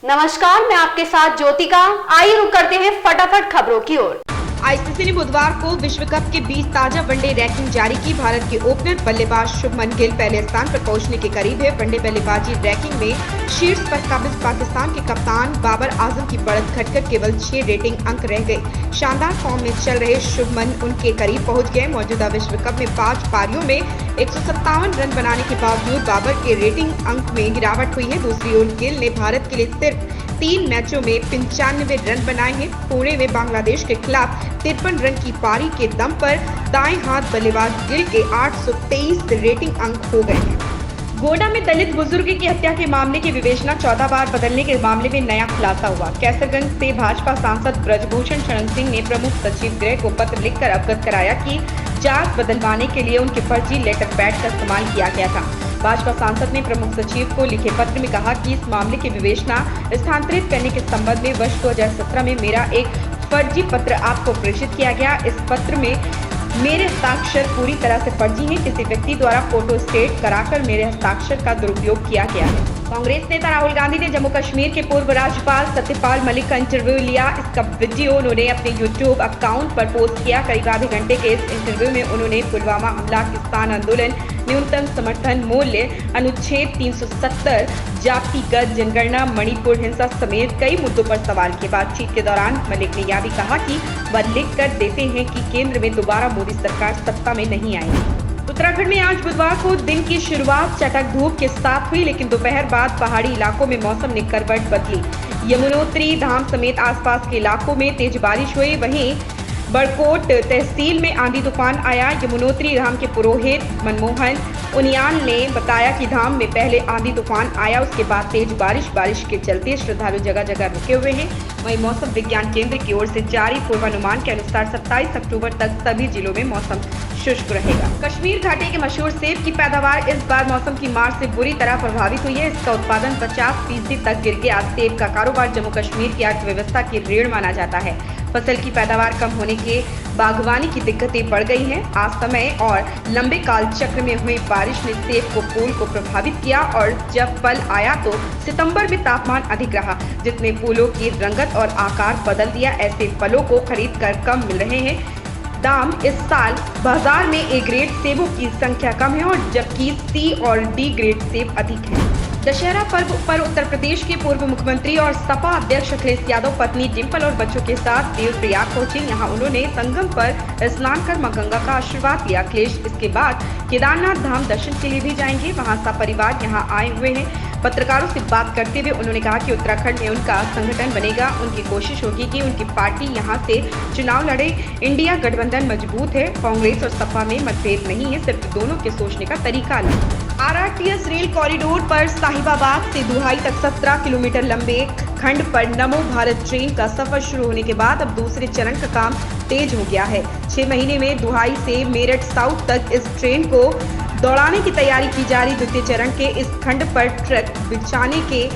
नमस्कार, मैं आपके साथ ज्योतिका। आइए रुक करते हैं फटाफट खबरों की ओर। आईसीसी ने बुधवार को विश्व कप के 20 ताजा वनडे रैंकिंग जारी की। भारत के ओपनर बल्लेबाज शुभमन गिल पहले स्थान पर पहुंचने के करीब है। वनडे बल्लेबाजी रैंकिंग में शीर्ष पर काबिज पाकिस्तान के कप्तान बाबर आजम की बढ़त घटकर केवल 6 रेटिंग अंक रह गए। शानदार फॉर्म में चल रहे शुभमन उनके करीब पहुंच गए। मौजूदा विश्व कप में 5 पारियों में 157 रन बनाने के बावजूद बाबर के रेटिंग अंक में गिरावट हुई है। दूसरी ओर गिल ने भारत के लिए सिर्फ 3 मैचों में 95 रन बनाए हैं। पुणे में बांग्लादेश के खिलाफ 53 रन की पारी के दम पर दाएं हाथ बल्लेबाज गिल के 823 रेटिंग अंक हो गए हैं। गोंडा में दलित बुजुर्ग की हत्या के मामले की विवेचना 14 बार बदलने के मामले में नया खुलासा हुआ। कैसरगंज से भाजपा सांसद ब्रजभूषण शरण सिंह ने प्रमुख सचिव गृह को पत्र लिखकर अवगत कराया कि जांच बदलवाने के लिए उनके फर्जी लेटर पैड का इस्तेमाल किया गया था। भाजपा सांसद ने प्रमुख सचिव को लिखे पत्र में कहा कि इस मामले की विवेचना स्थानांतरित करने के संबंध में वर्ष 2017 में मेरा एक फर्जी पत्र आपको प्रेषित किया गया। इस पत्र में मेरे हस्ताक्षर पूरी तरह से फर्जी हैं। किसी व्यक्ति द्वारा फोटो स्टेट कराकर मेरे हस्ताक्षर का दुरुपयोग किया गया है। कांग्रेस नेता राहुल गांधी ने जम्मू कश्मीर के पूर्व राज्यपाल सत्यपाल मलिक का इंटरव्यू लिया। इसका वीडियो उन्होंने अपने यूट्यूब अकाउंट पर पोस्ट किया। करीब आधे घंटे के इस इंटरव्यू में उन्होंने पुलवामा हमला, किसान आंदोलन, न्यूनतम समर्थन मूल्य, अनुच्छेद 370, जातिगत जनगणना, मणिपुर हिंसा समेत कई मुद्दों पर सवाल किए। बातचीत के दौरान मलिक ने यह भी कहा कि वह लिख कर देते हैं कि केंद्र में दोबारा मोदी सरकार सत्ता में नहीं आएगी। उत्तराखंड में आज बुधवार को दिन की शुरुआत चटक धूप के साथ हुई, लेकिन दोपहर बाद पहाड़ी इलाकों में मौसम ने करवट बदली। यमुनोत्री धाम समेत आसपास के इलाकों में तेज बारिश हुई। वहीं बड़कोट तहसील में आंधी तूफान आया। यमुनोत्री धाम के पुरोहित मनमोहन उनियाल ने बताया कि धाम में पहले आंधी तूफान आया, उसके बाद तेज बारिश के चलते श्रद्धालु जगह जगह रुके हुए हैं। वहीं मौसम विज्ञान केंद्र की ओर से जारी पूर्वानुमान के अनुसार 27 अक्टूबर तक सभी जिलों में मौसम शुष्क रहेगा। कश्मीर घाटी के मशहूर सेब की पैदावार इस बार मौसम की मार से बुरी तरह प्रभावित हुई है। इसका उत्पादन 50% तक गिर गया। सेब का कारोबार जम्मू कश्मीर की अर्थव्यवस्था की रीढ़ माना जाता है। फसल की पैदावार कम होने के बागवानी की दिक्कतें बढ़ गई हैं। असमय और लंबे काल चक्र में हुई बारिश ने सेब को फूल को प्रभावित किया और जब फल आया तो सितंबर में तापमान अधिक रहा, जिसने फूलों की रंगत और आकार बदल दिया। ऐसे फलों को खरीद कर कम मिल रहे हैं दाम। इस साल बाजार में ए ग्रेड सेबों की संख्या कम है और जबकि सी और डी ग्रेड सेब अधिक है। दशहरा पर्व पर उत्तर प्रदेश के पूर्व मुख्यमंत्री और सपा अध्यक्ष अखिलेश यादव पत्नी डिंपल और बच्चों के साथ देवप्रयाग पहुंचे। यहां उन्होंने संगम पर स्नान कर मां गंगा का आशीर्वाद लिया। अखिलेश इसके बाद केदारनाथ धाम दर्शन के लिए भी जाएंगे। वहां सपरिवार यहां आए हुए हैं। पत्रकारों से बात करते हुए उन्होंने कहा कि उत्तराखंड में उनका संगठन बनेगा। उनकी कोशिश होगी कि उनकी पार्टी यहां से चुनाव लड़े। इंडिया गठबंधन मजबूत है। कांग्रेस और सपा में मतभेद नहीं है, सिर्फ दोनों के सोचने का तरीका अलग। आरआरटीएस रेल कॉरिडोर पर साहिबाबाद से दुहाई तक 17 किलोमीटर लंबे खंड पर नमो भारत ट्रेन का सफर शुरू होने के बाद अब दूसरे चरण का काम तेज हो गया है। 6 महीने में दुहाई से मेरठ साउथ तक इस ट्रेन को दौड़ाने की तैयारी की जा रही। द्वितीय चरण के इस खंड पर ट्रैक बिछाने के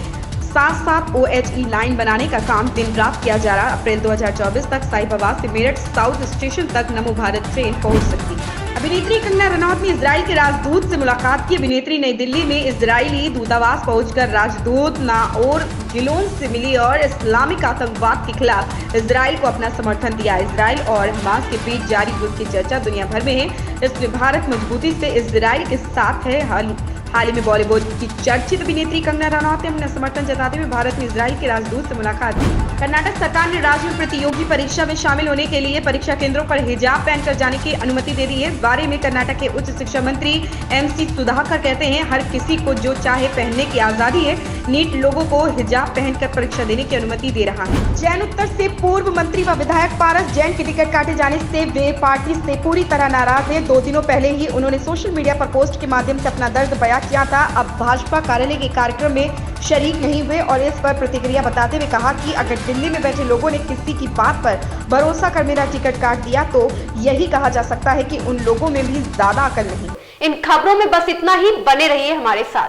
साथ साथ OHE लाइन बनाने का काम दिन रात किया जा रहा। अप्रैल 2024 तक साहिबाबाद से मेरठ साउथ स्टेशन तक नमो भारत ट्रेन पहुंच सकती है। अभिनेत्री कंगना रनौत ने इजराइल के राजदूत से मुलाकात की। अभिनेत्री नई दिल्ली में इजरायली दूतावास पहुंचकर राजदूत नाओर गिलोन से मिली और इस्लामिक आतंकवाद के खिलाफ इजराइल को अपना समर्थन दिया। इजराइल और हमास के बीच जारी युद्ध की चर्चा दुनिया भर में है। इसमें भारत मजबूती से इजराइल के साथ है। हाल ही में बॉलीवुड की चर्चित अभिनेत्री कंगना रनौत ने अपना समर्थन जताते हुए भारत में इजराइल के राजदूत से मुलाकात की। कर्नाटक सरकार ने राज्य में प्रतियोगी परीक्षा में शामिल होने के लिए परीक्षा केंद्रों पर हिजाब पहनकर जाने की अनुमति दे दी है। इस बारे में कर्नाटक के उच्च शिक्षा मंत्री MC सुधाकर कहते हैं, हर किसी को जो चाहे पहनने की आजादी है। नीट लोगों को हिजाब पहनकर परीक्षा देने की अनुमति दे रहा है। जैन उत्तर से पूर्व मंत्री व विधायक पारस जैन की टिकट काटे जाने से वे पार्टी से पूरी तरह नाराज है। 2 दिनों पहले ही उन्होंने सोशल मीडिया पर पोस्ट के माध्यम से अपना दर्द बयां किया था। अब भाजपा कार्यालय के कार्यक्रम में शरीक नहीं हुए और इस पर प्रतिक्रिया बताते हुए कहा कि अगर दिल्ली में बैठे लोगों ने किसी की बात पर भरोसा कर मेरा टिकट काट दिया तो यही कहा जा सकता है कि उन लोगों में भी ज्यादा अकल नहीं। इन खबरों में बस इतना ही। बने रहिए हमारे साथ।